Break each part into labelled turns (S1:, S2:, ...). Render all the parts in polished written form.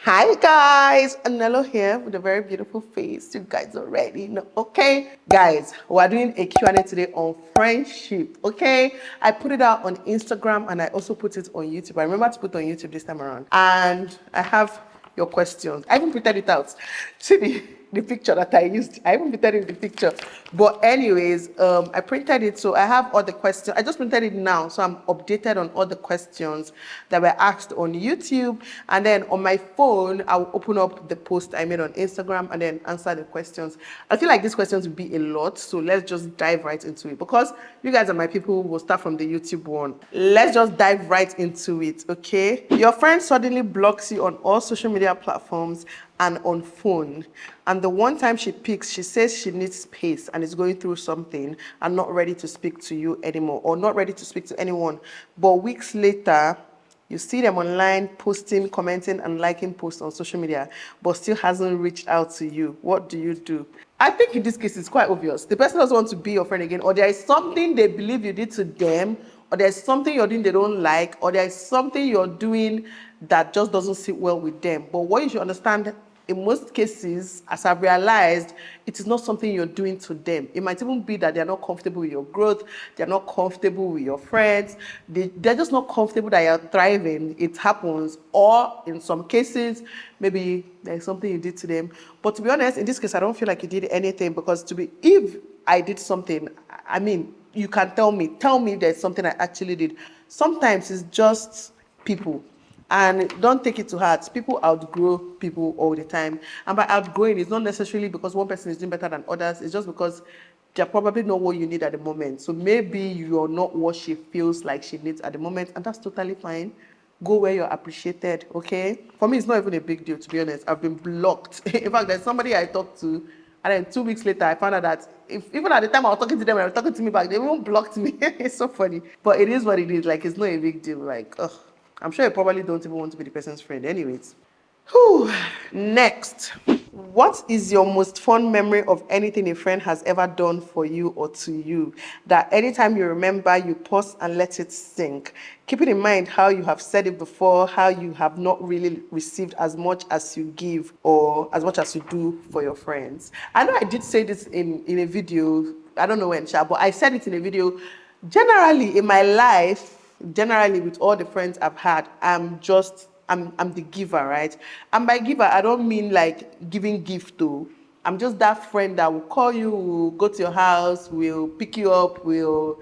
S1: Hi guys, Nelo here with a very beautiful face. You guys already know, okay? Guys, we're doing a Q&A today on friendship, okay? I put it out on Instagram and I also put it on YouTube. I remember to put it on YouTube this time around. And I have your questions. I even printed it out. See the picture that I used. I even printed it in the picture. But anyways, I printed it, so I have all the questions. I just printed it now, so I'm updated on all the questions that were asked on YouTube. And then on my phone, I'll open up the post I made on Instagram and then answer the questions. I feel like these questions will be a lot, so let's just dive right into it. Because you guys are my people, we'll start from the YouTube one. Let's just dive right into it, okay? Your friend suddenly blocks you on all social media platforms and on phone, and the one time she picks, she says she needs space and is going through something and not ready to speak to you anymore, or not ready to speak to anyone. But weeks later, you see them online posting, commenting, and liking posts on social media, but still hasn't reached out to you. What do you do? I think in this case, it's quite obvious. The person doesn't want to be your friend again, or there is something they believe you did to them, or there's something you're doing they don't like, or there's something you're doing that just doesn't sit well with them. But what you should understand, in most cases, as I've realized, it is not something you're doing to them. It might even be that they're not comfortable with your growth, they're not comfortable with your friends, they're just not comfortable that you're thriving. It happens. Or in some cases, maybe there's something you did to them. But to be honest, in this case, I don't feel like you did anything, because if I did something, I mean, you can tell me if there's something I actually did. Sometimes it's just people. And don't take it to heart. People outgrow people all the time. And by outgrowing, it's not necessarily because one person is doing better than others. It's just because they're probably not what you need at the moment. So maybe you're not what she feels like she needs at the moment. And that's totally fine. Go where you're appreciated, okay? For me, it's not even a big deal, to be honest. I've been blocked. In fact, there's somebody I talked to, and then 2 weeks later, I found out that even at the time I was talking to them, and they were talking to me back, they even blocked me. It's so funny. But it is what it is. Like, it's not a big deal. Like, ugh. I'm sure you probably don't even want to be the person's friend anyways. Whew. Next, what is your most fond memory of anything a friend has ever done for you or to you, that anytime you remember, you pause and let it sink? Keeping in mind how you have said it before, how you have not really received as much as you give or as much as you do for your friends. I know I did say this in a video, I don't know when, but I said it in a video. Generally, in my life, generally with all the friends I've had, I'm the giver, right? And by giver, I don't mean like giving gift though. I'm just that friend that will call you, will go to your house, will pick you up, will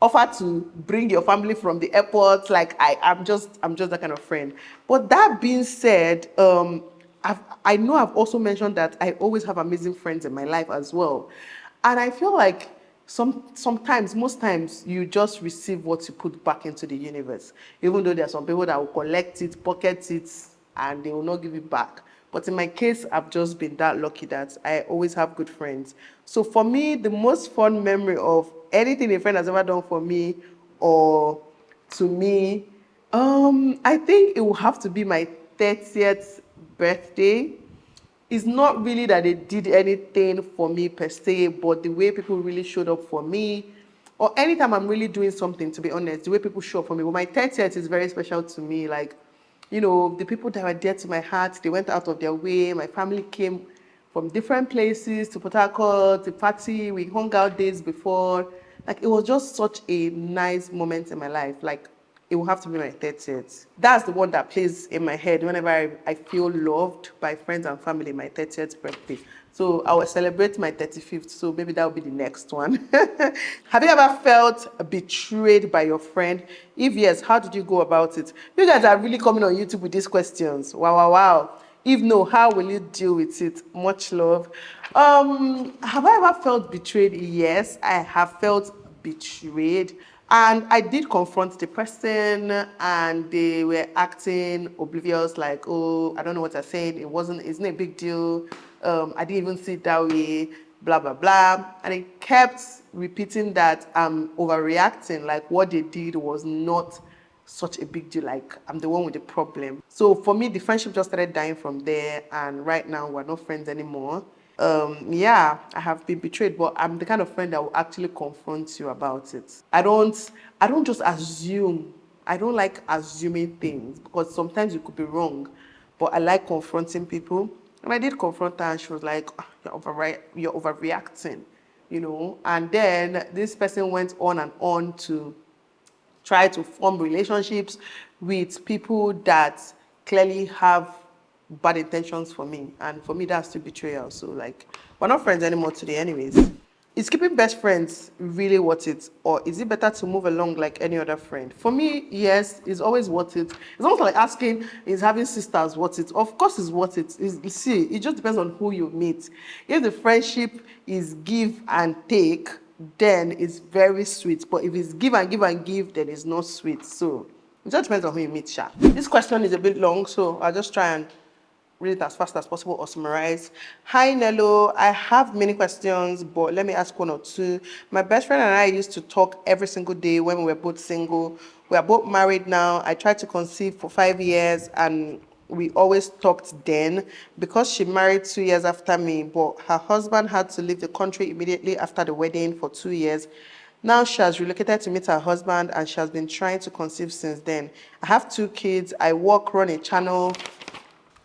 S1: offer to bring your family from the airport. Like I'm just that kind of friend. But that being said, I know I've also mentioned that I always have amazing friends in my life as well. And I feel like sometimes, most times, you just receive what you put back into the universe. Even though there are some people that will collect it, pocket it, and they will not give it back. But in my case, I've just been that lucky that I always have good friends. So for me, the most fond memory of anything a friend has ever done for me or to me, I think it will have to be my 30th birthday. It's not really that they did anything for me per se, but the way people really showed up for me, or anytime I'm really doing something, to be honest, the way people show up for me. But my 30th is very special to me. Like, the people that were dear to my heart, they went out of their way. My family came from different places to Port Harcourt, the party, we hung out days before. Like, it was just such a nice moment in my life. Like, it will have to be my 30th. That's the one that plays in my head whenever I feel loved by friends and family, my 30th birthday. So I will celebrate my 35th, so maybe that will be the next one. Have you ever felt betrayed by your friend? If yes, how did you go about it? You guys are really coming on YouTube with these questions. Wow, wow, wow. If no, how will you deal with it? Much love. Have I ever felt betrayed? Yes, I have felt betrayed. And I did confront the person, and they were acting oblivious, like, oh, I don't know what I'm saying. It's not a big deal. I didn't even see it that way, blah, blah, blah. And it kept repeating that I'm overreacting, like what they did was not such a big deal, like I'm the one with the problem. So for me, the friendship just started dying from there, and right now we're not friends anymore. Yeah, I have been betrayed, but I'm the kind of friend that will actually confront you about it. I don't just assume. I don't like assuming things, because sometimes you could be wrong. but I like confronting people. And I did confront her, and she was like, "Ah, you're overreacting, you know." And then this person went on and on to try to form relationships with people that clearly have bad intentions for me. And for me, that's still betrayal. So, like, we're not friends anymore today, anyways. Is keeping best friends really worth it? Or is it better to move along like any other friend? For me, yes, it's always worth it. It's almost like asking, is having sisters worth it? Of course it's worth it. See, it just depends on who you meet. If the friendship is give and take, then it's very sweet. But if it's give and give and give, then it's not sweet. So it just depends on who you meet, Sha. This question is a bit long, so I'll just try and read it as fast as possible or summarize. Hi Nelo, I have many questions, but let me ask one or two. My best friend and I used to talk every single day when we were both single. We are both married now. I tried to conceive for 5 years and we always talked then because she married 2 years after me, but her husband had to leave the country immediately after the wedding for 2 years. Now she has relocated to meet her husband and she has been trying to conceive since then. I have 2 kids. I work, run a channel.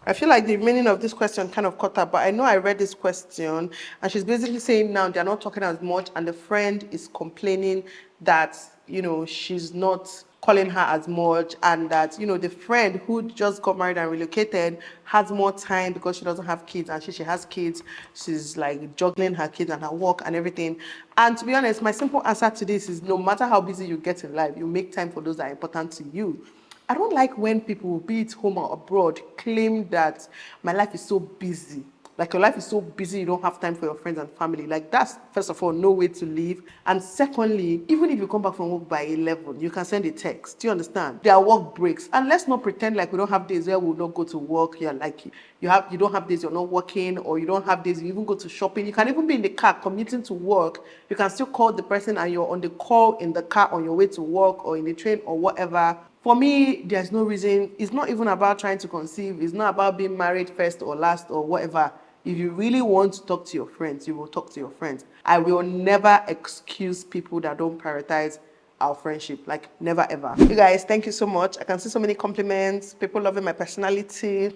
S1: I feel like the meaning of this question kind of caught up, but I know I read this question and she's basically saying now they're not talking as much and the friend is complaining that, you know, she's not calling her as much and that, you know, the friend who just got married and relocated has more time because she doesn't have kids and she has kids. She's like juggling her kids and her work and everything. And to be honest, my simple answer to this is no matter how busy you get in life, you make time for those that are important to you. I don't like when people, be it home or abroad, claim that my life is so busy. Like your life is so busy, you don't have time for your friends and family. Like that's, first of all, no way to live. And secondly, even if you come back from work by 11, you can send a text. Do you understand? There are work breaks. And let's not pretend like we don't have days where we'll not go to work. You're like, you don't have days you're not working, or you don't have days you even go to shopping. You can even be in the car commuting to work. You can still call the person and you're on the call in the car on your way to work or in the train or whatever. For me, there's no reason. It's not even about trying to conceive. It's not about being married first or last or whatever. If you really want to talk to your friends, you will talk to your friends. I will never excuse people that don't prioritize our friendship. Like, never ever. You guys, thank you so much. I can see so many compliments. People loving my personality,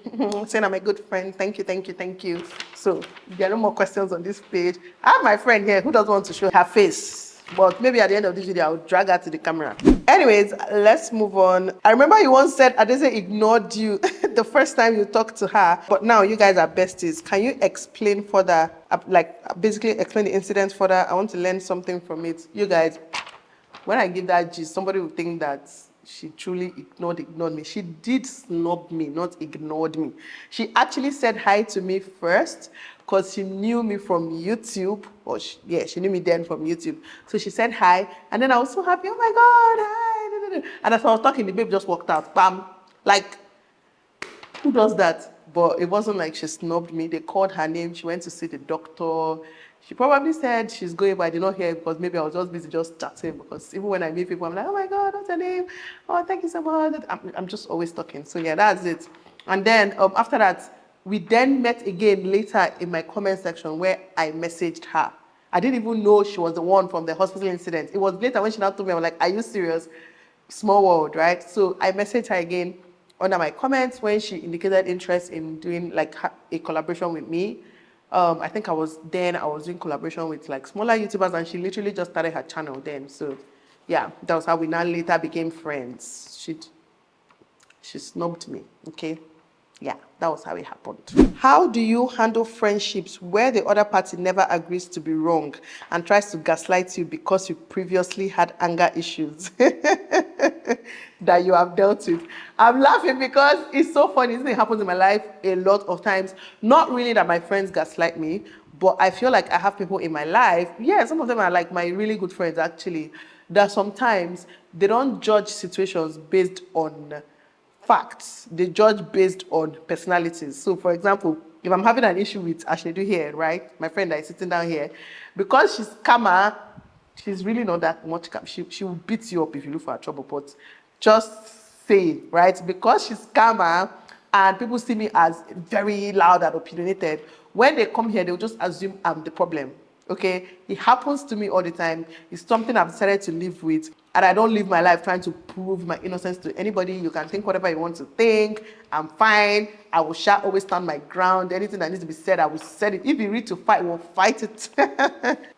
S1: saying I'm a good friend. Thank you, thank you, thank you. So, if there are no more questions on this page, I have my friend here who doesn't want to show her face. But maybe at the end of this video, I'll drag her to the camera. Anyways, let's move on. I remember you once said Adese ignored you the first time you talked to her, but now you guys are besties. Can you explain further, like basically explain the incident further? I want to learn something from it. You guys, when I give that gist, somebody will think that she truly ignored me. She did snub me, not ignored me. She actually said hi to me first because she knew me from YouTube. Or she knew me then from YouTube. So she said hi, and then I was so happy. Oh my God, hi. And as I was talking, the babe just walked out. Bam. Like, who does that? But it wasn't like she snubbed me. They called her name. She went to see the doctor. She probably said she's going, but I did not hear it because maybe I was just busy just chatting. Because even when I meet people, I'm like, oh my God, what's her name? Oh, thank you so much. I'm just always talking. So yeah, that's it. And then after that, we then met again later in my comment section where I messaged her. I didn't even know she was the one from the hospital incident. It was later when she now told me, I'm like, are you serious? Small world, right? So I messaged her again under my comments when she indicated interest in doing like a collaboration with me. I think I was doing collaboration with like smaller YouTubers and she literally just started her channel then. So yeah, that was how we now later became friends. She snubbed me, okay? Yeah, that was how it happened. How do you handle friendships where the other party never agrees to be wrong and tries to gaslight you because you previously had anger issues that you have dealt with? I'm laughing because it's so funny. This thing happens in my life a lot of times. Not really that my friends gaslight me, but I feel like I have people in my life. Yeah, some of them are like my really good friends actually. That sometimes they don't judge situations based on facts. They judge based on personalities. So for example, if I'm having an issue with Ashnedu here, right, my friend that is sitting down here, because she's calmer, she's really not that much calm. She will beat you up if you look for her trouble, but just say it, right? Because she's calmer and people see me as very loud and opinionated, when they come here, they'll just assume I'm the problem. Okay, it happens to me all the time. It's something I've decided to live with, and I don't live my life trying to prove my innocence to anybody. You can think whatever you want to think. I'm fine. I will always stand my ground. Anything that needs to be said, I will say it. If you need to fight, we'll fight it.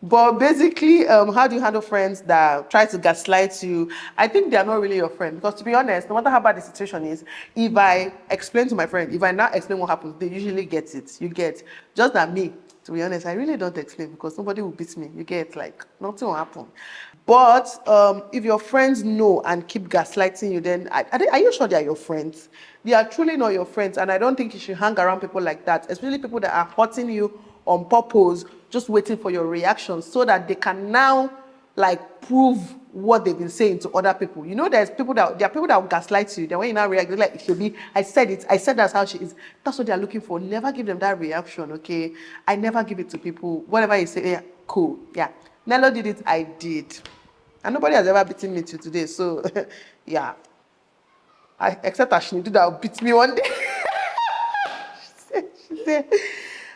S1: But basically, how do you handle friends that try to gaslight you? I think they are not really your friend, because to be honest, no matter how bad the situation is, if I explain to my friend, if I now explain what happens, they usually get it. You get. Just that me, to be honest, I really don't explain, because nobody will beat me. You get, like, nothing will happen. But if your friends know and keep gaslighting you, then are you sure they are your friends? They are truly not your friends, and I don't think you should hang around people like that, especially people that are hurting you on purpose, just waiting for your reaction so that they can now, like, prove what they've been saying to other people. You know, there are people that will gaslight you. Then when you now react, they're like, she'll be, I said it, I said that's how she is. That's what they're looking for. Never give them that reaction, okay? I never give it to people. Whatever you say, yeah, cool, yeah. Nelo did it, I did. And nobody has ever beaten me till today, so yeah. Except Ashnidu that will beat me one day. She said,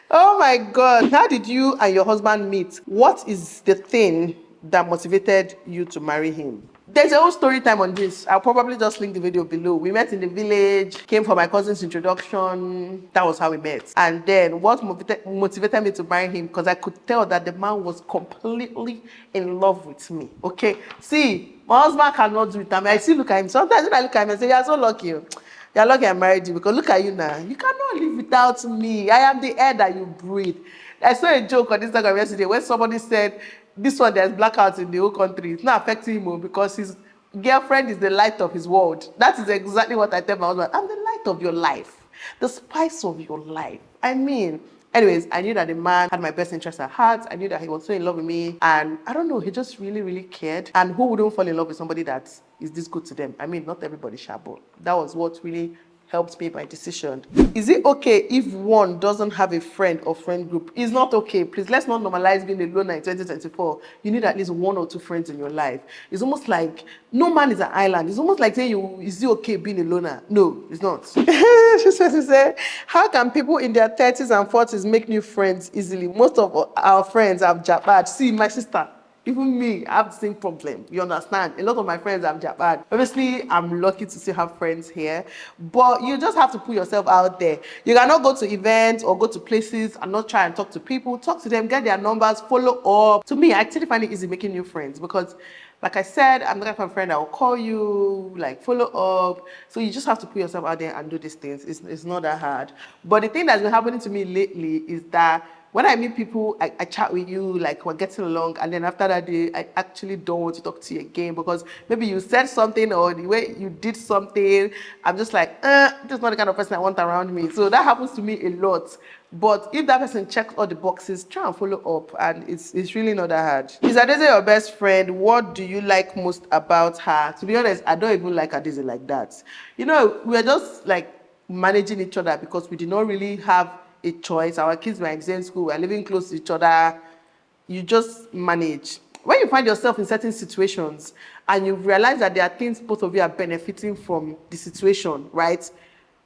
S1: oh my God, how did you and your husband meet? What is the thing that motivated you to marry him? There's a whole story time on this. I'll probably just link the video below. We met in the village, came for my cousin's introduction. That was how we met. And then what motivated me to marry him, because I could tell that the man was completely in love with me. Okay? See, my husband cannot do it. I mean, I still look at him. Sometimes when I look at him, I say, you're so lucky. You're lucky I married you, because look at you now. You cannot live without me. I am the air that you breathe. I saw a joke on Instagram yesterday where somebody said, this one, there's blackouts in the whole country. It's not affecting him because his girlfriend is the light of his world. That is exactly what I tell my husband. I'm the light of your life, the spice of your life. I mean, anyways, I knew that the man had my best interest at heart. I knew that he was so in love with me. And I don't know, he just really, really cared. And who wouldn't fall in love with somebody that is this good to them? I mean, not everybody shall, but that was what really helped me my decision. Is it okay if one doesn't have a friend or friend group? It's not okay. Please, let's not normalize being a loner in 2024. You need at least 1 or 2 friends in your life. It's almost like no man is an island. It's almost like saying, is it okay being a loner? No, it's not. She said, how can people in their 30s and 40s make new friends easily? Most of our friends have jabad. See, my sister, even me, I have the same problem. You understand? A lot of my friends have Japan. Obviously, I'm lucky to still have friends here. But you just have to put yourself out there. You cannot go to events or go to places and not try and talk to people. Talk to them, get their numbers, follow up. To me, I actually find it easy making new friends because, like I said, I'm the kind of friend that will call you, like follow up. So you just have to put yourself out there and do these things. It's not that hard. But the thing that's been happening to me lately is that when I meet people, I chat with you, like we're getting along, and then after that day, I actually don't want to talk to you again because maybe you said something or the way you did something, I'm just like, this is not the kind of person I want around me. So that happens to me a lot. But if that person checks all the boxes, try and follow up, and it's really not that hard. Is Adeze your best friend? What do you like most about her? To be honest, I don't even like Adeze like that. You know, we're just like managing each other because we did not really have a choice. Our kids were in the same school, we're living close to each other. You just manage. When you find yourself in certain situations and you realize that there are things both of you are benefiting from the situation, right?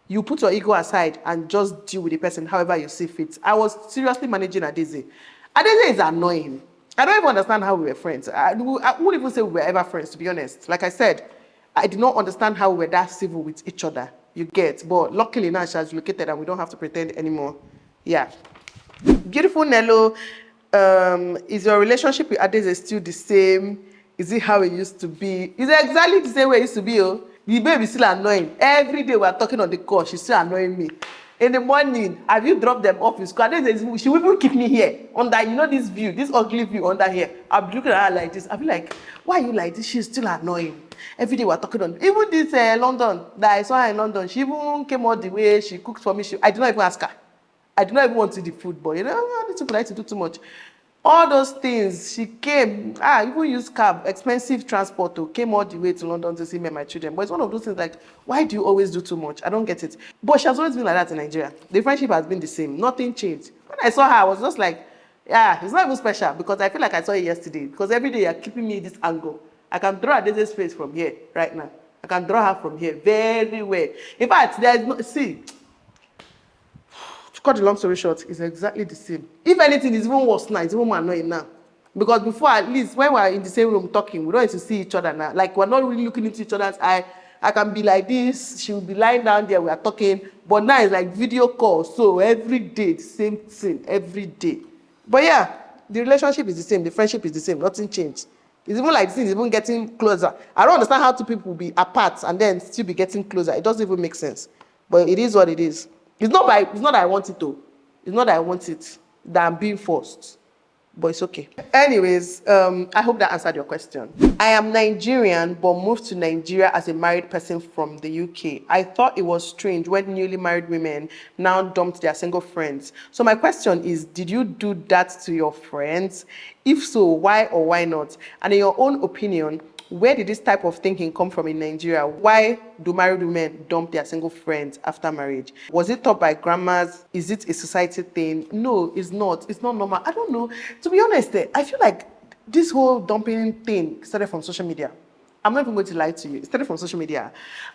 S1: You put your ego aside and just deal with the person however you see fit. I was seriously managing Adeze. Adeze is annoying. I don't even understand how we were friends. I wouldn't even say we were ever friends, to be honest. Like I said, I did not understand how we were that civil with each other. You get, but luckily now she has relocated and we don't have to pretend anymore. Yeah. Beautiful Nelo, is your relationship with Adeze still the same? Is it how it used to be? It's exactly the same way it used to be. Oh. The baby is still annoying. Every day we are talking on the call, she's still annoying me. In the morning, have you dropped them off in school? She will even keep me here under, you know, this view, this ugly view under here. I'll be looking at her like this. I'll be like, why are you like this? She's still annoying. Every day we're talking on. Even this London, that I saw her in London, she even came all the way. She cooked for me. I did not even ask her. I did not even want to eat the food, but you know, these people like to do too much. All those things, she came, even used cab, expensive transport, came all the way to London to see me and my children. But it's one of those things like, why do you always do too much? I don't get it. But she has always been like that in Nigeria. The friendship has been the same. Nothing changed. When I saw her, I was just like, yeah, it's not even special because I feel like I saw it yesterday. Because every day you're keeping me this angle. I can draw Adeze's face from here right now. I can draw her from here very well. In fact, there's no, see, cut the long story short, it's exactly the same. If anything, it's even worse now. It's even more annoying now. Because before, at least, when we're in the same room talking, we don't need to see each other now. Like, we're not really looking into each other's eye. I can be like this, she will be lying down there, we are talking. But now it's like video call. So every day, the same thing, every day. But yeah, the relationship is the same, the friendship is the same, nothing changed. It's even like things even getting closer. I don't understand how two people will be apart and then still be getting closer. It doesn't even make sense. But it is what it is. It's not that I want it to. It's not that I want it, that I'm being forced. But it's okay. Anyways, I hope that answered your question. I am Nigerian, but moved to Nigeria as a married person from the UK. I thought it was strange when newly married women now dumped their single friends. So my question is, did you do that to your friends? If so, why or why not? And in your own opinion, where did this type of thinking come from in Nigeria? Why do married women dump their single friends after marriage? Was it taught by grandmas? Is it a society thing? No, it's not. It's not normal. I don't know. To be honest, I feel like this whole dumping thing started from social media. I'm not even going to lie to you. It started from social media.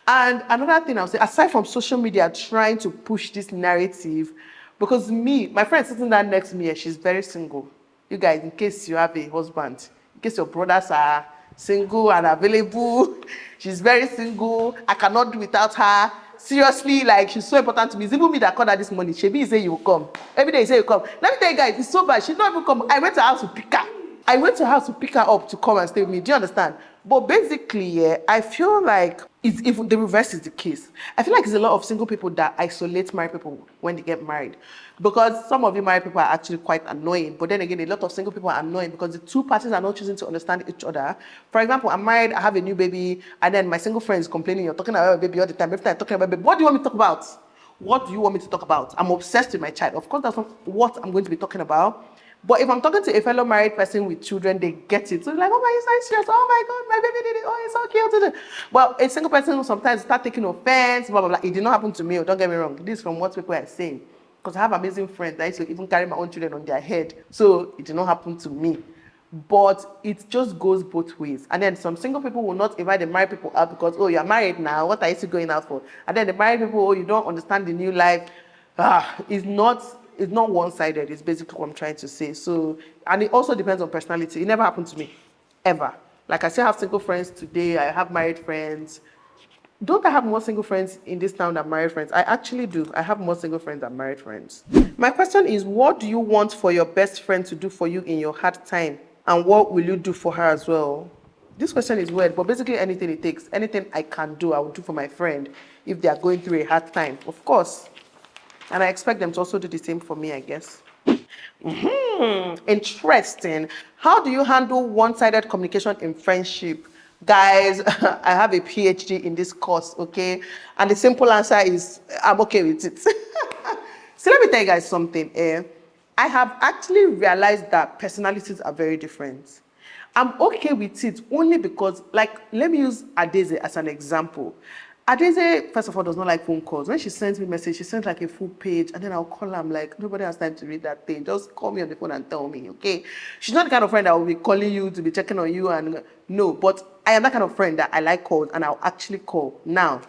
S1: And another thing I would say, aside from social media trying to push this narrative, because my friend sitting down next to me, she's very single. You guys, in case you have a husband, in case your brothers are single and available, she's very single. I cannot do without her. Seriously, like, she's so important to me. It's even me that called her this morning. Shebi, say you will come. Every day you say you come. Let me tell you guys, it's so bad. She's not even come. I went to her house to pick her. Up to come and stay with me. Do you understand? But basically, yeah, I feel like it's, if the reverse is the case, I feel like it's a lot of single people that isolate married people when they get married. Because some of you married people are actually quite annoying. But then again, a lot of single people are annoying because the two parties are not choosing to understand each other. For example, I'm married, I have a new baby, and then my single friend is complaining, you're talking about a baby all the time. Every time I'm talking about baby, what do you want me to talk about? What do you want me to talk about? I'm obsessed with my child. Of course, that's not what I'm going to be talking about. But if I'm talking to a fellow married person with children, they get it. So they're like, oh my, it's so serious. Oh my God, my baby did it. Oh, it's so cute. Well, a single person sometimes start taking offense, blah, blah, blah. It did not happen to me. Don't get me wrong. This is from what people are saying. Because I have amazing friends that used to even carry my own children on their head. So it did not happen to me. But it just goes both ways. And then some single people will not invite the married people out because, oh, you're married now. What are you still going out for? And then the married people, oh, you don't understand the new life. It's not one-sided. It's basically what I'm trying to say. So, and it also depends on personality. It never happened to me, ever. Like, I still have single friends today. I have married friends. Don't I have more single friends in this town than married friends? I actually do. I have more single friends than married friends. My question is, what do you want for your best friend to do for you in your hard time? And what will you do for her as well? This question is weird, but basically anything it takes, anything I can do, I will do for my friend if they are going through a hard time, of course. And I expect them to also do the same for me, I guess. Interesting. How do you handle one-sided communication in friendship? Guys, I have a PhD in this course, okay? And the simple answer is, I'm okay with it. So let me tell you guys something. I have actually realized that personalities are very different. I'm okay with it only because, like, let me use Adeze as an example. Adeze, first of all, does not like phone calls. When she sends me a message, she sends like a full page, and then I'll call her. I'm like, nobody has time to read that thing. Just call me on the phone and tell me, okay? She's not the kind of friend that will be calling you to be checking on you, and no, but I am that kind of friend that I like calls, and I'll actually call. Now,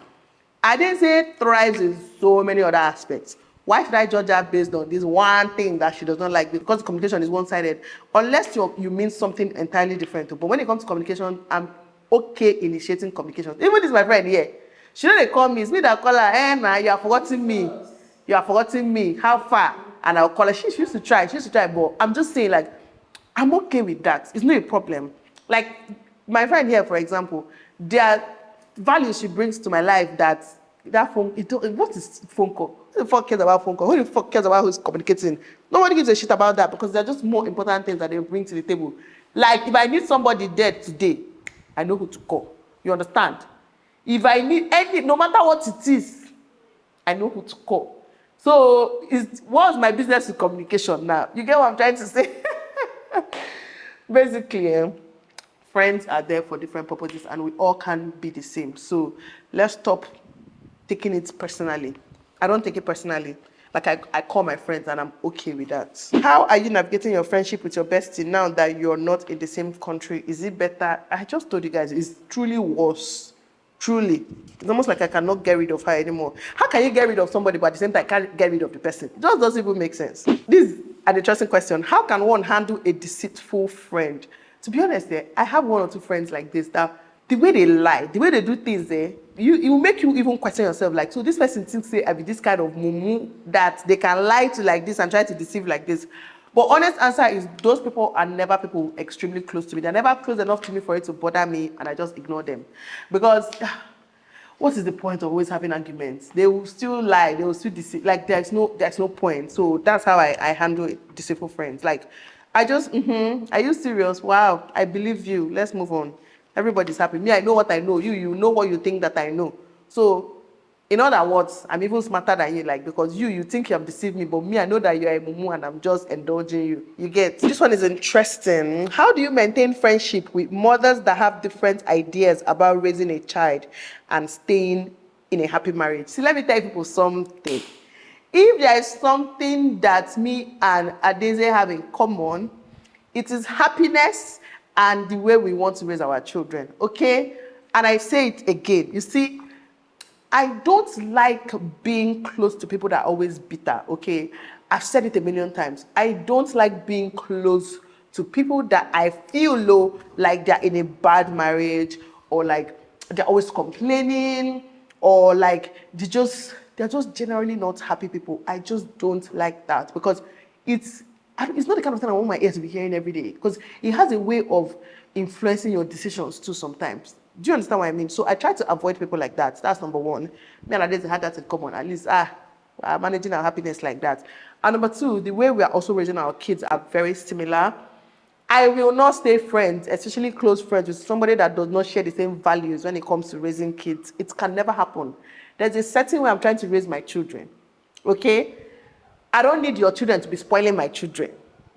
S1: Adeze thrives in so many other aspects. Why should I judge her based on this one thing that she does not like? Because the communication is one-sided. Unless you mean something entirely different. But when it comes to communication, I'm okay initiating communication. Even this my friend here. She know they call me. It's me that call her. Nah, you are forgetting me. You are forgetting me. How far? And I'll call her. She used to try. But I'm just saying, like, I'm okay with that. It's not a problem. Like, my friend here, for example, there are values she brings to my life that phone, what is phone call? Who the fuck cares about phone call? Who the fuck cares about who's communicating? Nobody gives a shit about that because they're just more important things that they bring to the table. Like, if I need somebody dead today, I know who to call. You understand? If I need no matter what it is, I know who to call. So, what's my business with communication now? You get what I'm trying to say? Basically, friends are there for different purposes and we all can be the same. So, let's stop taking it personally. I don't take it personally. Like, I call my friends and I'm okay with that. How are you navigating your friendship with your bestie now that you're not in the same country? Is it better? I just told you guys, it's truly worse. Truly. It's almost like I cannot get rid of her anymore. How can you get rid of somebody but at the same time can't get rid of the person? It just doesn't even make sense. This is an interesting question. How can one handle a deceitful friend? To be honest, I have one or two friends like this that the way they lie, the way they do things, it will make you even question yourself. Like, so this person thinks say I be this kind of mumu that they can lie to like this and try to deceive like this. But honest answer is those people are never people extremely close to me. They're never close enough to me for it to bother me, and I just ignore them. Because what is the point of always having arguments? They will still lie, they will still deceive. Like there's no point. So that's how I handle deceitful friends. Like I just, are you serious? Wow, I believe you. Let's move on. Everybody's happy. Me, I know what I know. You know what you think that I know. So in other words, I'm even smarter than you, like, because you think you have deceived me, but me, I know that you're a mumu and I'm just indulging you. You get? This one is interesting. How do you maintain friendship with mothers that have different ideas about raising a child and staying in a happy marriage? See, let me tell you people something. If there is something that me and Adeze have in common, it is happiness and the way we want to raise our children, okay? And I say it again, you see, I don't like being close to people that are always bitter, okay? I've said it a million times. I don't like being close to people that I feel low, like they're in a bad marriage, or like they're always complaining, or like they're just generally not happy people. I just don't like that because it's not the kind of thing I want my ears to be hearing every day, because it has a way of influencing your decisions too sometimes. Do you understand what I mean? So I try to avoid people like that. That's number one. Me and Adeze had that in common. At least, we're managing our happiness like that. And number two, the way we are also raising our kids are very similar. I will not stay friends, especially close friends, with somebody that does not share the same values when it comes to raising kids. It can never happen. There's a certain way I'm trying to raise my children. Okay? I don't need your children to be spoiling my children.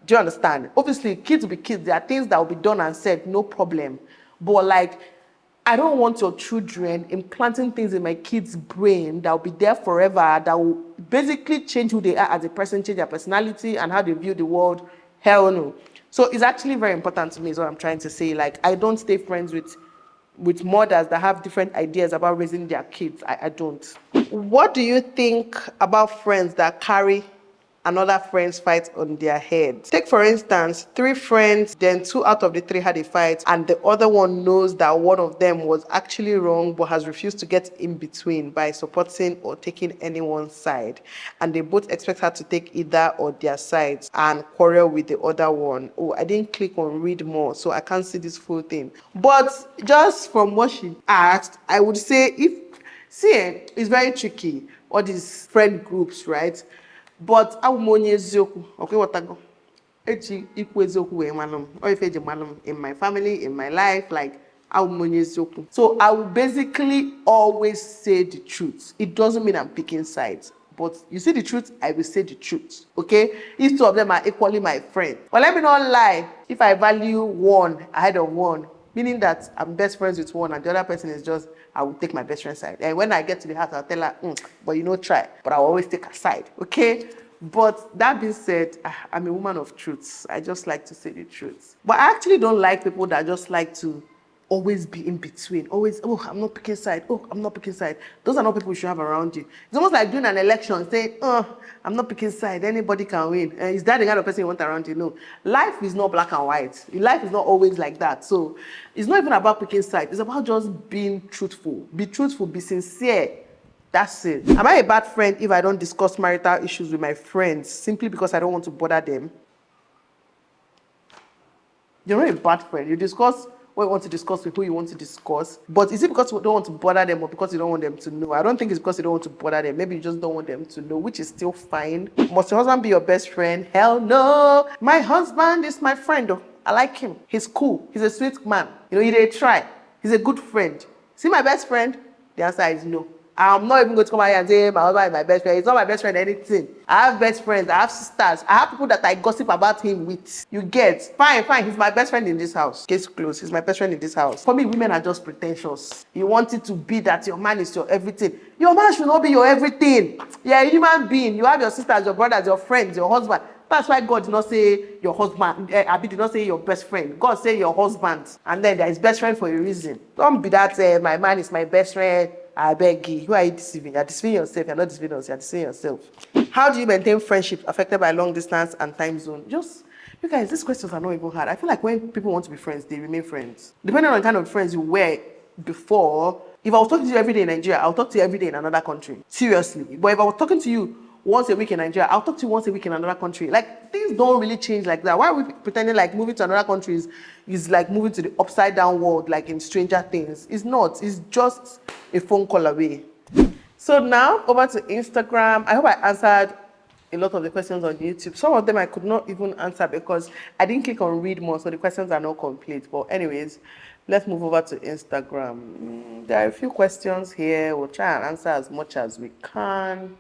S1: Do you understand? Obviously, kids will be kids. There are things that will be done and said, no problem. But like, I don't want your children implanting things in my kids' brain that will be there forever, that will basically change who they are as a person, change their personality and how they view the world. Hell no. So it's actually very important to me, is what I'm trying to say. Like, I don't stay friends with mothers that have different ideas about raising their kids. I don't. What do you think about friends that carry another friend's fight on their head? Take for instance, 3 friends, then 2 out of the 3 had a fight, and the other one knows that one of them was actually wrong but has refused to get in between by supporting or taking anyone's side, and they both expect her to take either or their sides and quarrel with the other one. Oh, I didn't click on read more, so I can't see this full thing. But just from what she asked, I would say it's very tricky, all these friend groups, right? But I will eziokwu, okay, what I go? Echi ikwu eziokwu we malum, or if eji malum in my family, in my life, like I will eziokwu. So I will basically always say the truth. It doesn't mean I'm picking sides, but you see the truth, I will say the truth, okay? If 2 of them are equally my friend. But let me not lie, if I value one ahead of one, meaning that I'm best friends with one and the other person is just, I will take my best friend's side. And when I get to the house, I'll tell her, but you know, try. But I'll always take her side, okay? But that being said, I'm a woman of truths. I just like to say the truth. But I actually don't like people that just like to always be in between. Always, I'm not picking side. I'm not picking side. Those are not people you should have around you. It's almost like doing an election, saying, I'm not picking side. Anybody can win. Is that the kind of person you want around you? No. Life is not black and white. Life is not always like that. So it's not even about picking side. It's about just being truthful. Be truthful. Be sincere. That's it. Am I a bad friend if I don't discuss marital issues with my friends simply because I don't want to bother them? You're not a bad friend. You discuss what you want to discuss with who you want to discuss. But is it because you don't want to bother them or because you don't want them to know? I don't think it's because you don't want to bother them. Maybe you just don't want them to know, which is still fine. Must your husband be your best friend? Hell no. My husband is my friend, though. I like him. He's cool. He's a sweet man. You know, he did try. He's a good friend. See my best friend? The answer is no. I'm not even going to come out here and say my husband is my best friend. He's not my best friend anything. I have best friends. I have sisters. I have people that I gossip about him with. You get? Fine. He's my best friend in this house. Case closed. He's my best friend in this house. For me, women are just pretentious. You want it to be that your man is your everything. Your man should not be your everything. You're a human being. You have your sisters, your brothers, your friends, your husband. That's why God did not say your husband, Abi did not say your best friend. God said your husband, and then there is best friend for a reason. Don't be that, my man is my best friend. I beg you. Who are you deceiving? You're deceiving yourself. You're not deceiving us. You're deceiving yourself. How do you maintain friendships affected by long distance and time zone? Just, you guys, these questions are not even hard. I feel like when people want to be friends, they remain friends. Depending on the kind of friends you were before, if I was talking to you every day in Nigeria, I'll talk to you every day in another country. Seriously. But if I was talking to you once a week in Nigeria, I'll talk to you once a week in another country. Like, things don't really change like that. Why are we pretending like moving to another country is like moving to the upside down world, like in Stranger Things? It's not. It's just a phone call away. So now, over to Instagram. I hope I answered a lot of the questions on YouTube. Some of them I could not even answer because I didn't click on read more, so the questions are not complete. But anyways, let's move over to Instagram. There are a few questions here. We'll try and answer as much as we can.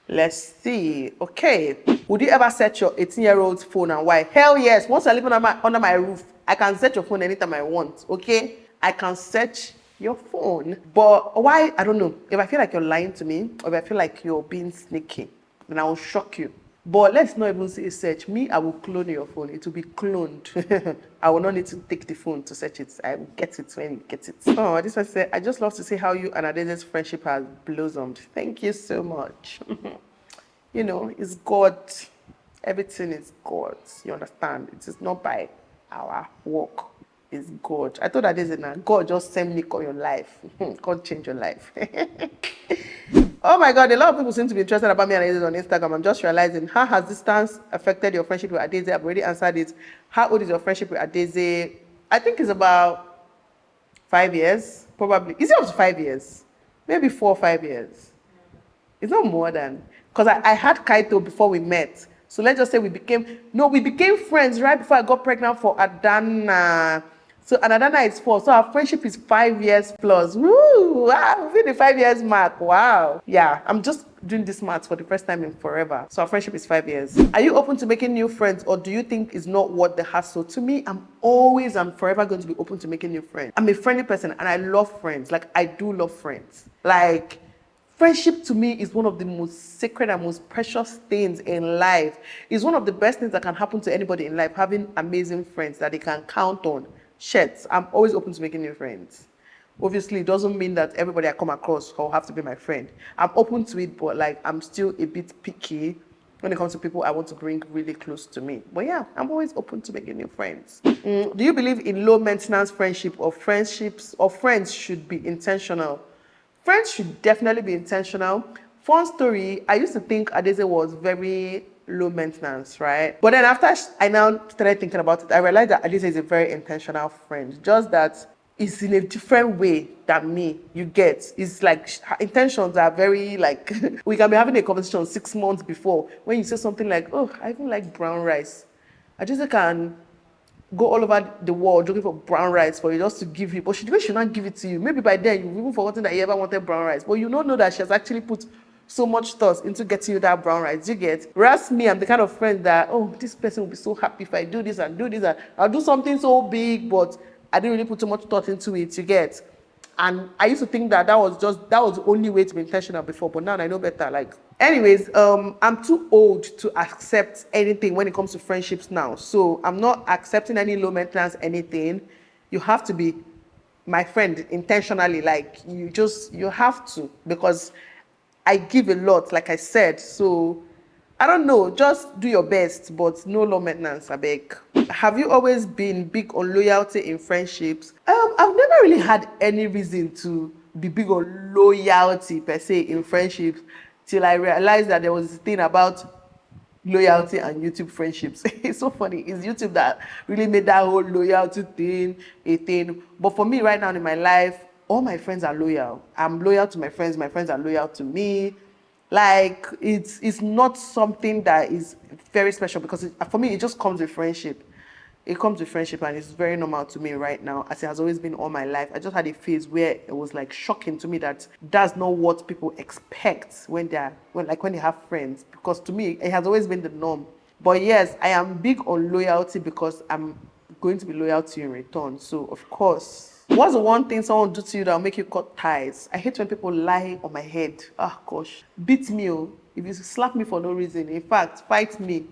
S1: Let's see. Okay. Would you ever set your 18-year-old's phone and why? Hell yes. Once I live under my roof, I can set your phone anytime I want. Okay? I can search your phone. But why? I don't know. If I feel like you're lying to me, or if I feel like you're being sneaky, then I will shock you. But let's not even say search. Me, I will clone your phone. It will be cloned. I will not need to take the phone to search it. I will get it when you get it. Oh, this one said, I just love to see how you and Adeze's friendship has blossomed. Thank you so much. You know, it's God. Everything is God. You understand? It is not by our work. It's God. I thought that is enough. God just send me on your life. God change your life. Oh my God, a lot of people seem to be interested about me and Adeze on Instagram. I'm just realizing, how has distance affected your friendship with Adeze? I've already answered it. How old is your friendship with Adeze? I think it's about 5 years, probably. Is it up to 5 years? Maybe 4 or 5 years. It's not more than, because I had Kaito before we met. So let's just say we became friends right before I got pregnant for Adana. So Adana is 4. So our friendship is 5 years plus. Woo! Wow, we've hit the 5 years mark. Wow. Yeah, I'm just doing this math for the first time in forever. So our friendship is 5 years. Are you open to making new friends, or do you think it's not worth the hassle? To me, I'm always and forever going to be open to making new friends. I'm a friendly person and I love friends. Like, I do love friends. Like, friendship to me is one of the most sacred and most precious things in life. It's one of the best things that can happen to anybody in life, having amazing friends that they can count on. Shit, I'm always open to making new friends. Obviously, it doesn't mean that everybody I come across will have to be my friend. I'm open to it, but like, I'm still a bit picky when it comes to people I want to bring really close to me. But yeah, I'm always open to making new friends. Do you believe in low maintenance friendship, or friendships, or friends should be intentional? Friends should definitely be intentional. Fun story, I used to think Adeze was very low maintenance, right? But then after I now started thinking about it, I realized that Adeze is a very intentional friend. Just that it's in a different way than me, you get. It's like her intentions are very like, we can be having a conversation 6 months before. When you say something like, oh, I even like brown rice. Adeze can go all over the world looking for brown rice for you, just to give you, but she should not give it to you. Maybe by then you've even forgotten that you ever wanted brown rice, but you don't know that she has actually put so much thought into getting you that brown rice. You get? Whereas me, I'm the kind of friend that, oh, this person will be so happy if I do this and do this, and I'll do something so big, but I didn't really put so much thought into it. You get? And I used to think that that was the only way to be intentional before, but now I know better. Like, anyways, I'm too old to accept anything when it comes to friendships now. So I'm not accepting any low maintenance anything. You have to be my friend intentionally. Like, you have to, because I give a lot, like I said. So I don't know, just do your best, but no low maintenance, I beg. Have you always been big on loyalty in friendships? I've never really had any reason to be big on loyalty per se in friendships, till I realized that there was this thing about loyalty and YouTube friendships. It's so funny. It's YouTube that really made that whole loyalty thing a thing. But for me right now in my life, all my friends are loyal. I'm loyal to my friends are loyal to me. Like, it's not something that is very special, because for me, it just comes with friendship. It comes with friendship, and it's very normal to me right now, as it has always been all my life. I just had a phase where it was like shocking to me that that's not what people expect when they have friends, because to me, it has always been the norm. But yes, I am big on loyalty because I'm going to be loyal to you in return. So of course. What's the one thing someone do to you that will make you cut ties? I hate when people lie on my head. Oh gosh. Beat me, oh. If you slap me for no reason, in fact, fight me.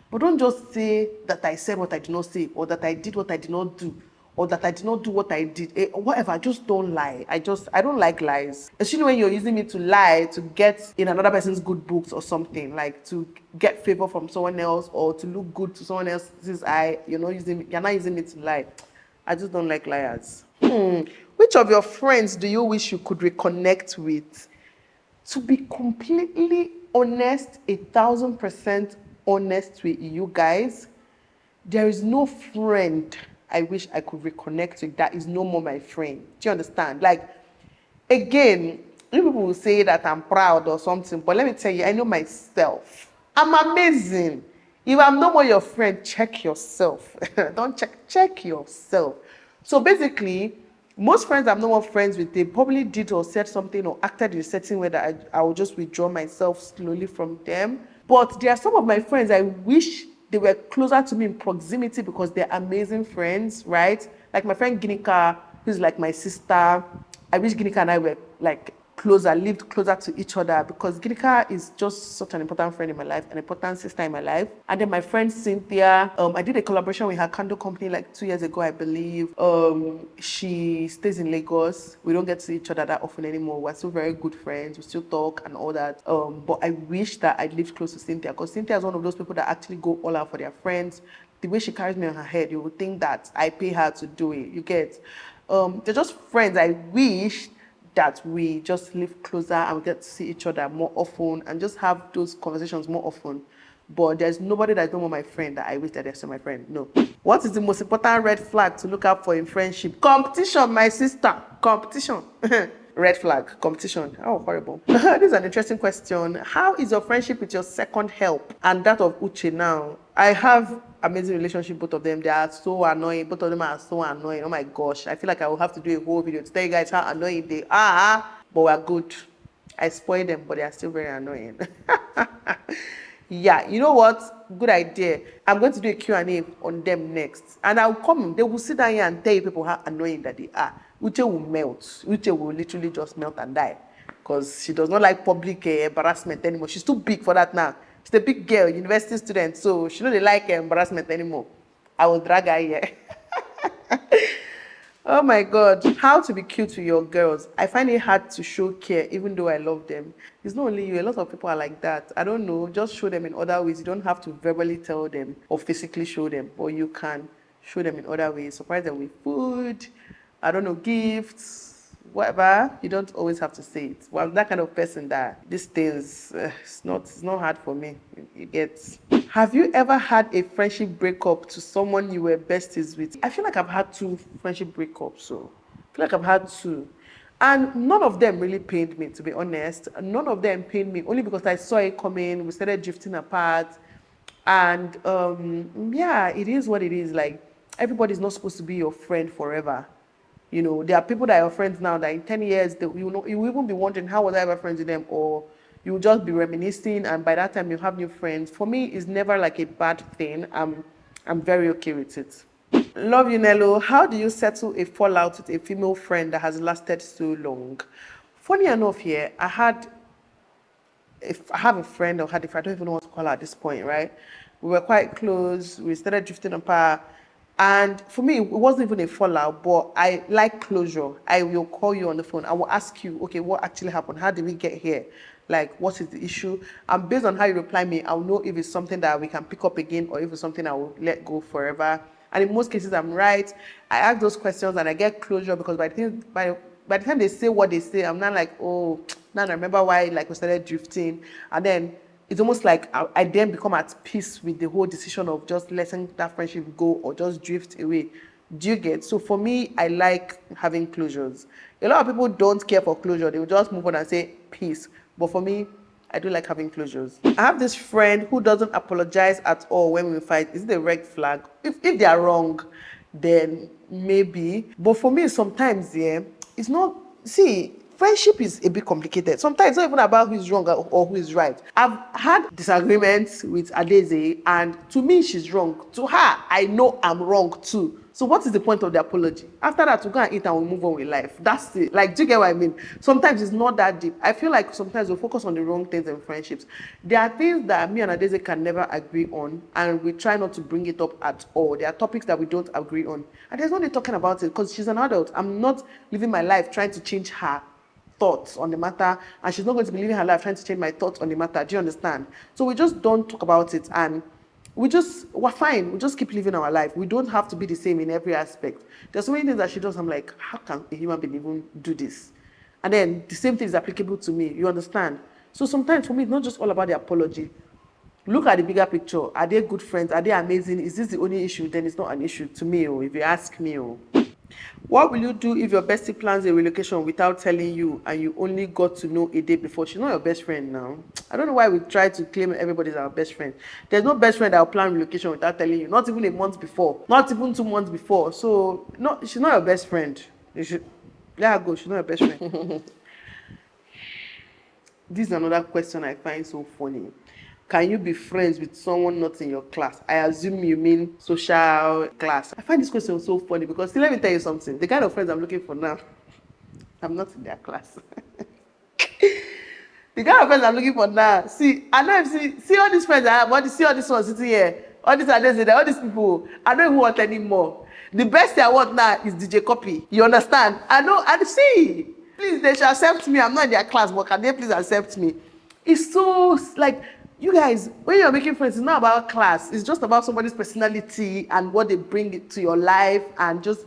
S1: But don't just say that I said what I did not say, or that I did what I did not do, or that I did not do what I did. Whatever, just don't lie. I don't like lies. Especially when you're using me to lie to get in another person's good books or something, like to get favor from someone else or to look good to someone else's eye. You're not using me to lie. I just don't like liars. Which of your friends do you wish you could reconnect with? To be completely honest, 1,000% honest with you guys, there is no friend I wish I could reconnect with that is no more my friend. Do you understand? Like, again, you people will say that I'm proud or something, but let me tell you, I know myself. I'm amazing. If I'm no more your friend, check yourself. Don't check yourself. So basically, most friends I'm no more friends with, they probably did or said something or acted in a certain way that I will just withdraw myself slowly from them. But there are some of my friends I wish they were closer to me in proximity because they're amazing friends, right? Like my friend Ginika, who's like my sister. I wish Ginika and I were like closer, lived closer to each other, because Ginika is just such an important friend in my life, an important sister in my life. And then my friend Cynthia, I did a collaboration with her candle company like 2 years ago, I believe. She stays in Lagos. We don't get to see each other that often anymore. We're still very good friends. We still talk and all that. But I wish that I lived close to Cynthia, because Cynthia is one of those people that actually go all out for their friends. The way she carries me on her head, you would think that I pay her to do it. You get? They're just friends. I wish that we just live closer and we get to see each other more often and just have those conversations more often. But there's nobody that's no more my friend that I wish that they're still my friend. No. What is the most important red flag to look out for in friendship? Competition, my sister. Competition. Red flag, competition. Oh, horrible. This is an interesting question. How is your friendship with your second help and that of Uche now? I have amazing relationship, both of them. They are so annoying. Both of them are so annoying. Oh my gosh. I feel like I will have to do a whole video to tell you guys how annoying they are. But we're good. I spoil them, but they are still very annoying. Yeah, you know what? Good idea. I'm going to do a Q&A on them next. And I'll come, they will sit down here and tell you people how annoying that they are. Uche will melt. Uche will literally just melt and die. Because she does not like public embarrassment anymore. She's too big for that now. She's a big girl, university student, so she don't like embarrassment anymore. I will drag her here. Oh my God, how to be cute to your girls. I find it hard to show care even though I love them. It's not only you, a lot of people are like that. I don't know, just show them in other ways. You don't have to verbally tell them or physically show them, but you can show them in other ways. Surprise them with food, I don't know, gifts, whatever. You don't always have to say it. Well, I'm that kind of person that these things, it's not hard for me. You get. Have you ever had a friendship breakup to someone you were besties with? I feel like I've had 2 friendship breakups, so I feel like I've had 2. And none of them really pained me, to be honest. None of them pained me, only because I saw it coming. We started drifting apart. And yeah, it is what it is. Like, everybody's not supposed to be your friend forever. You know, there are people that are your friends now that in 10 years, you will even be wondering, how was I ever friends with them? Or you will just be reminiscing, and by that time you have new friends. For me, it's never like a bad thing. I'm very okay with it. Love you, Nelo. How do you settle a fallout with a female friend that has lasted so long? Funny enough, here, I have a friend, or had a friend, I don't even know what to call her at this point, right? We were quite close. We started drifting apart. And for me, it wasn't even a fallout, but I like closure. I will call you on the phone. I will ask you, okay, what actually happened? How did we get here? Like, what is the issue? And based on how you reply me, I'll know if it's something that we can pick up again or if it's something I will let go forever. And in most cases, I'm right. I ask those questions and I get closure, because by the time they say what they say, I'm not like, oh, now I remember why, like, we started drifting. And then it's almost like I then become at peace with the whole decision of just letting that friendship go or just drift away. Do you get? So for me, I like having closures. A lot of people don't care for closure. They will just move on and say peace. But for me, I do like having closures. I have this friend who doesn't apologize at all when we fight. Is it a red flag? If they are wrong, then maybe. But for me, sometimes, yeah, it's not. See, friendship is a bit complicated. Sometimes it's not even about who is wrong or who is right. I've had disagreements with Adeze, and to me, she's wrong. To her, I know I'm wrong too. So what is the point of the apology? After that, we go and eat and we move on with life. That's it. Like, do you get what I mean? Sometimes it's not that deep. I feel like sometimes we focus on the wrong things in friendships. There are things that me and Adeze can never agree on, and we try not to bring it up at all. There are topics that we don't agree on. And there's no need talking about it because she's an adult. I'm not living my life trying to change her thoughts on the matter, and she's not going to be living her life trying to change my thoughts on the matter. Do you understand? So we just don't talk about it, and we're fine. We just keep living our life. We don't have to be the same in every aspect. There's so many things that she does. I'm like, how can a human being even do this? And then the same thing is applicable to me. You understand? So sometimes for me, it's not just all about the apology. Look at the bigger picture. Are they good friends? Are they amazing? Is this the only issue? Then it's not an issue to me, or if you ask me. What will you do if your bestie plans a relocation without telling you and you only got to know a day before? She's not your best friend now. I don't know why we try to claim everybody's our best friend. There's no best friend that will plan relocation without telling you. Not even a month before. Not even 2 months before. So, no, she's not your best friend. You should let her go. She's not your best friend. This is another question I find so funny. Can you be friends with someone not in your class? I assume you mean social class. I find this question so funny because, see, let me tell you something. The kind of friends I'm looking for now, I'm not in their class. The kind of friends I'm looking for now, see, I know if see all these friends I have, see all these ones sitting here, all these others, all these people, I don't even want anymore. The best I want now is DJ Copy. You understand? I know, and see, please, they should accept me. I'm not in their class, but can they please accept me? It's so, like, you guys, when you're making friends, it's not about class. It's just about somebody's personality and what they bring to your life, and just,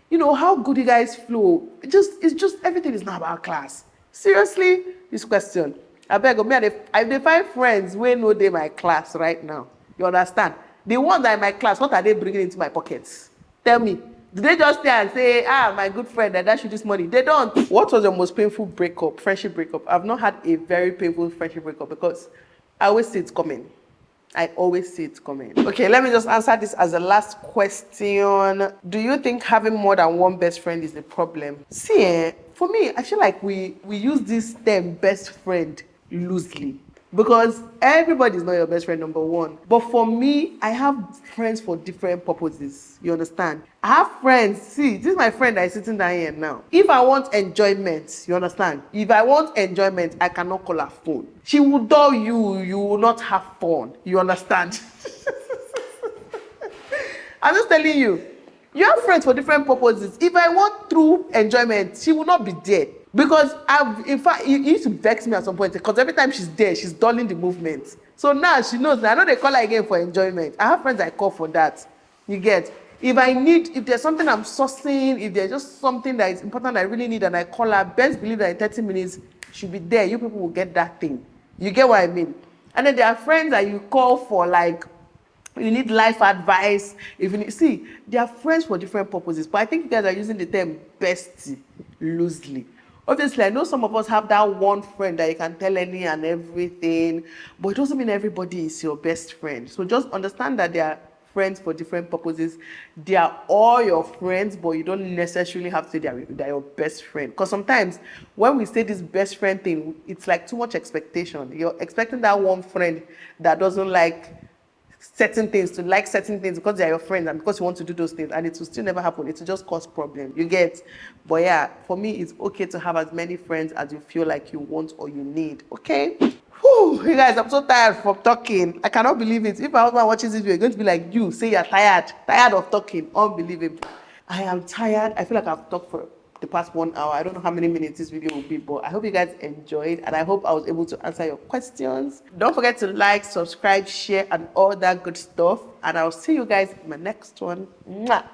S1: you know, how good you guys flow. It's just everything is not about class. Seriously, this question. I beg of me, I find friends when no they my class right now. You understand? The ones that are in my class, what are they bringing into my pockets? Tell me. Do they just stay and say, my good friend, I dash you this money? They don't. What was your most painful breakup, friendship breakup? I've not had a very painful friendship breakup because I always see it coming. I always see it coming. Okay, let me just answer this as the last question. Do you think having more than one best friend is the problem? See, for me, I feel like we use this term best friend loosely. Because everybody is not your best friend, number one. But for me, I have friends for different purposes. You understand? I have friends. See, this is my friend that is sitting down here now. If I want enjoyment, you understand? If I want enjoyment, I cannot call her phone. She will dull you. You will not have fun. You understand? I'm just telling you. You have friends for different purposes. If I want true enjoyment, she will not be there. Because in fact, it used to vex me at some point because every time she's there, she's dulling the movement. So now she knows that I know they call her again for enjoyment. I have friends I call for that. You get? If there's something I'm sourcing, if there's just something that is important I really need and I call her, best believe that in 30 minutes, she'll be there. You people will get that thing. You get what I mean? And then there are friends that you call for, like, you need life advice. See, they are friends for different purposes. But I think you guys are using the term bestie loosely. Obviously, I know some of us have that one friend that you can tell any and everything, but it doesn't mean everybody is your best friend. So just understand that they are friends for different purposes. They are all your friends, but you don't necessarily have to say they're your best friend. Because sometimes when we say this best friend thing, it's like too much expectation. You're expecting that one friend that doesn't like certain things to like certain things because they are your friends and because you want to do those things, and it will still never happen. It will just cause problems. You get? But yeah, for me, it's okay to have as many friends as you feel like you want or you need. Okay? Whew, you guys, I'm so tired from talking. I cannot believe it. If my husband watches this video, you're going to be like, you say you're tired of talking. Unbelievable. I am tired. I feel like I've talked for the past 1 hour. I don't know how many minutes this video will be, but I hope you guys enjoyed, and I hope I was able to answer your questions. Don't forget to like, subscribe, share, and all that good stuff. And I'll see you guys in my next one. Mwah.